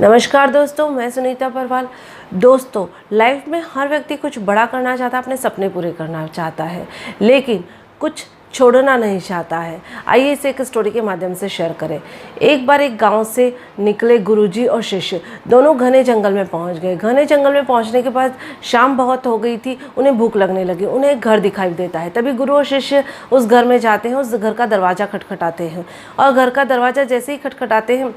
नमस्कार दोस्तों, मैं सुनीता परवाल। दोस्तों, लाइफ में हर व्यक्ति कुछ बड़ा करना चाहता है, अपने सपने पूरे करना चाहता है, लेकिन कुछ छोड़ना नहीं चाहता है। आइए इसे एक स्टोरी के माध्यम से शेयर करें। एक बार एक गांव से निकले गुरुजी और शिष्य दोनों घने जंगल में पहुंच गए। घने जंगल में पहुंचने के बाद शाम बहुत हो गई थी, उन्हें भूख लगने लगी। उन्हें एक घर दिखाई देता है। तभी गुरु और शिष्य उस घर में जाते हैं। उस घर का दरवाज़ा खटखटाते हैं और घर का दरवाज़ा जैसे ही खटखटाते हैं,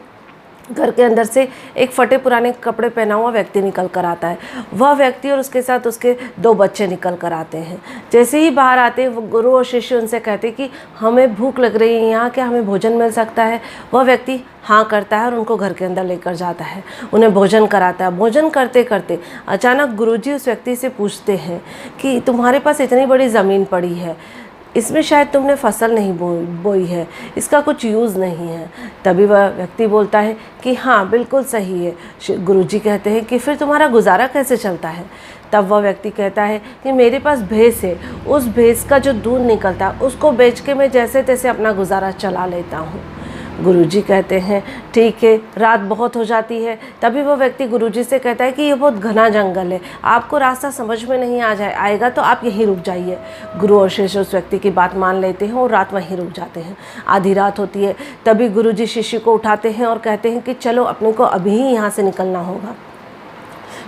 घर के अंदर से एक फटे पुराने कपड़े पहना हुआ व्यक्ति निकल कर आता है। वह व्यक्ति और उसके साथ उसके 2 बच्चे निकल कर आते हैं। जैसे ही बाहर आते हैं, वो गुरु और शिष्य उनसे कहते कि हमें भूख लग रही है, यहाँ क्या हमें भोजन मिल सकता है? वह व्यक्ति हाँ करता है और उनको घर के अंदर लेकर जाता है, उन्हें भोजन कराता है। भोजन करते करते अचानक गुरुजी उस व्यक्ति से पूछते हैं कि तुम्हारे पास इतनी बड़ी ज़मीन पड़ी है, इसमें शायद तुमने फसल नहीं बोई है, इसका कुछ यूज़ नहीं है। तभी वह व्यक्ति बोलता है कि हाँ बिल्कुल सही है। गुरुजी कहते हैं कि फिर तुम्हारा गुजारा कैसे चलता है? तब वह व्यक्ति कहता है कि मेरे पास भैंस है, उस भैंस का जो दूध निकलता है उसको बेच के मैं जैसे तैसे अपना गुजारा चला लेता हूँ। गुरुजी कहते हैं ठीक है। रात बहुत हो जाती है। तभी वो व्यक्ति गुरुजी से कहता है कि ये बहुत घना जंगल है, आपको रास्ता समझ में नहीं आएगा तो आप यहीं रुक जाइए। गुरु और शिष्य उस व्यक्ति की बात मान लेते हैं और रात वहीं रुक जाते हैं। आधी रात होती है। तभी गुरुजी शिष्य को उठाते हैं और कहते हैं कि चलो अपने को अभी ही यहाँ से निकलना होगा।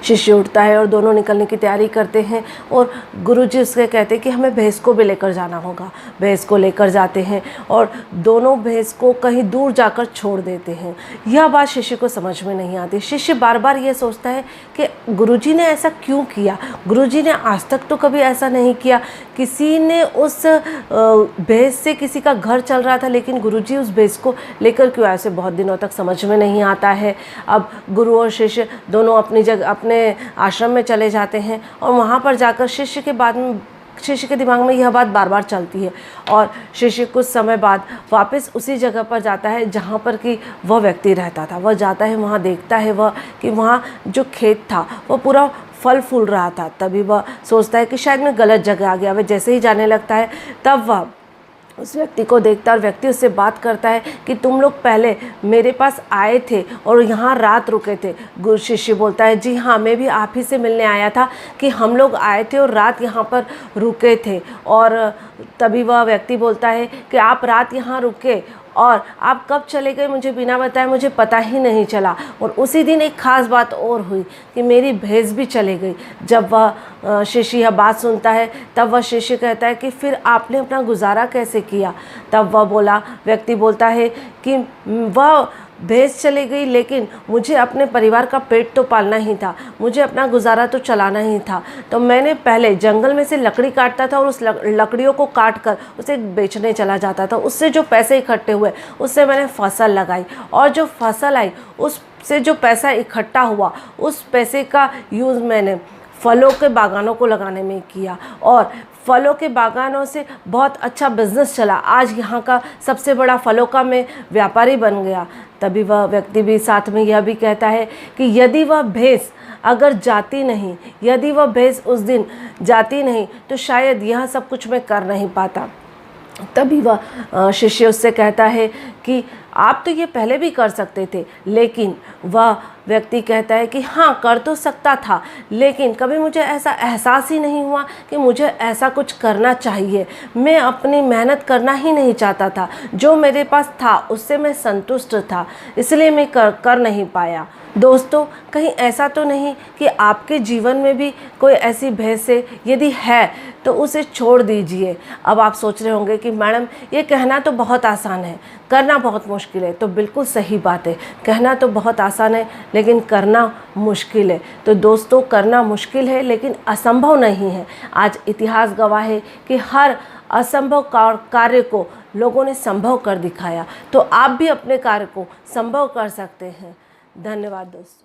शिष्य उठता है और दोनों निकलने की तैयारी करते हैं और गुरुजी उससे कहते हैं कि हमें भैंस को भी लेकर जाना होगा। भैंस को लेकर जाते हैं और दोनों भैंस को कहीं दूर जाकर छोड़ देते हैं। यह बात शिष्य को समझ में नहीं आती। शिष्य बार बार ये सोचता है कि गुरुजी ने ऐसा क्यों किया? गुरुजी ने आज तक तो कभी ऐसा नहीं किया। किसी ने उस भैंस से किसी का घर चल रहा था, लेकिन गुरुजी उस भैंस को लेकर क्यों आए? बहुत दिनों तक समझ में नहीं आता है। अब गुरु और शिष्य दोनों अपनी जगह अपने आश्रम में चले जाते हैं और वहाँ पर जाकर शिष्य के दिमाग में यह बात बार बार चलती है और शिष्य कुछ समय बाद वापस उसी जगह पर जाता है जहाँ पर कि वह व्यक्ति रहता था। वह जाता है, वहाँ देखता है वह कि वहाँ जो खेत था वह पूरा फल फूल रहा था। तभी वह सोचता है कि शायद मैं गलत जगह आ गया। वह जैसे ही जाने लगता है तब वह उस व्यक्ति को देखता है और व्यक्ति उससे बात करता है कि तुम लोग पहले मेरे पास आए थे और यहाँ रात रुके थे। गुरु शिष्य बोलता है जी हाँ, मैं भी आप ही से मिलने आया था कि हम लोग आए थे और रात यहाँ पर रुके थे। और तभी वह व्यक्ति बोलता है कि आप रात यहाँ रुके और आप कब चले गए मुझे बिना बताए मुझे पता ही नहीं चला। और उसी दिन एक ख़ास बात और हुई कि मेरी भैंस भी चले गई। जब वह शिष्य यह बात सुनता है तब वह शिष्य कहता है कि फिर आपने अपना गुजारा कैसे किया? तब वह व्यक्ति बोलता है कि वह भैंस चली गई, लेकिन मुझे अपने परिवार का पेट तो पालना ही था, मुझे अपना गुजारा तो चलाना ही था। तो मैंने पहले जंगल में से लकड़ी काटता था और उस लकड़ियों को काट कर उसे बेचने चला जाता था। उससे जो पैसे इकट्ठे हुए उससे मैंने फसल लगाई और जो फसल आई उससे जो पैसा इकट्ठा हुआ उस पैसे का यूज़ मैंने फलों के बागानों को लगाने में किया और फलों के बागानों से बहुत अच्छा बिजनेस चला। आज यहाँ का सबसे बड़ा फलों का मैं व्यापारी बन गया। तभी वह व्यक्ति भी साथ में यह भी कहता है कि यदि वह भैंस अगर जाती नहीं, यदि वह भैंस उस दिन जाती नहीं तो शायद यह सब कुछ मैं कर नहीं पाता। तभी वह शिष्य उससे कहता है कि आप तो ये पहले भी कर सकते थे। लेकिन वह व्यक्ति कहता है कि हाँ कर तो सकता था, लेकिन कभी मुझे ऐसा एहसास ही नहीं हुआ कि मुझे ऐसा कुछ करना चाहिए। मैं अपनी मेहनत करना ही नहीं चाहता था, जो मेरे पास था उससे मैं संतुष्ट था, इसलिए मैं कर नहीं पाया। दोस्तों, कहीं ऐसा तो नहीं कि आपके जीवन में भी कोई ऐसी भैंस है? यदि है तो उसे छोड़ दीजिए। अब आप सोच रहे होंगे कि मैडम ये कहना तो बहुत आसान है, करना बहुत मुश्किल है। तो बिल्कुल सही बात है, कहना तो बहुत आसान है लेकिन करना मुश्किल है। तो दोस्तों, करना मुश्किल है लेकिन असंभव नहीं है। आज इतिहास गवाह है कि हर असंभव कार्य को लोगों ने संभव कर दिखाया। तो आप भी अपने कार्य को संभव कर सकते हैं। धन्यवाद दोस्तों।